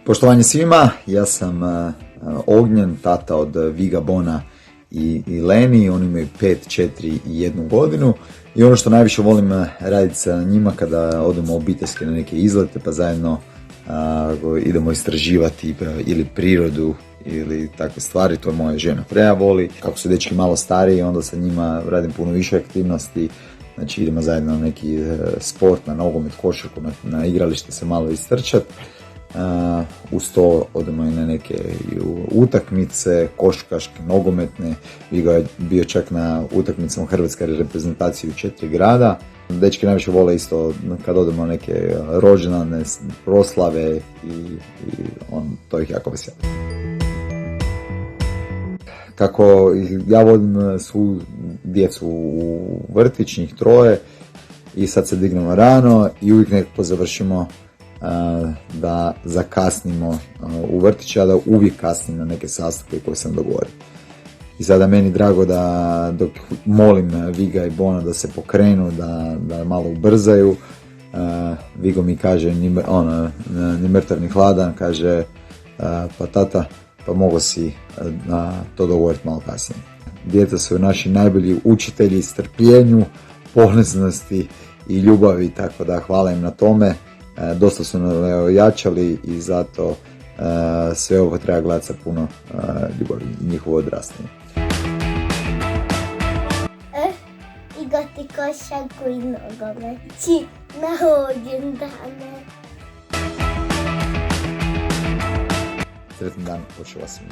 Poštovanje svima, ja sam Ognjen, tata od Viga, Bona i Leni. Oni imaju 5, 4 i 1 godinu. I ono što najviše volim raditi sa njima kada odemo obiteljski na neke izlete pa zajedno idemo istraživati ili prirodu ili takve stvari, to je moja žena Freja voli. Kako su dečki malo stariji, onda sa njima radim puno više aktivnosti. Znači idemo zajedno na neki sport, na nogomet, košarku, na igralište se malo istrčat. Uz to odemo i na neke utakmice, košarkaške, nogometne. Vigo je bio čak na utakmicama hrvatske reprezentacije u 4 grada. Dečki najviše vole isto kad odemo na neke rođendane, proslave i to ih jako veseli. Kako ja vodim svu djecu u vrtić, njih 3 i sad se dignemo rano i uvijek nekako završimo da zakasnimo u vrtić, a da uvijek kasnim na neke sastanke koje sam dogovorio. I sada meni drago da dok molim Viga i Bona da se pokrenu, da malo ubrzaju, Vigo mi kaže, ni mrtav ni hladan, kaže pa tata, pa mogo si to dogovoriti malo kasnije. Djeca su naši najbolji učitelji strpljenju, poniznosti i ljubavi, tako da hvala im na tome. Dosta su nas ojačali i zato sve ovo treba gledati sa puno ljubavi i njihovo odrastanje. Igrati košarku i nogomet na rođendane. Sretan dan, počela sam.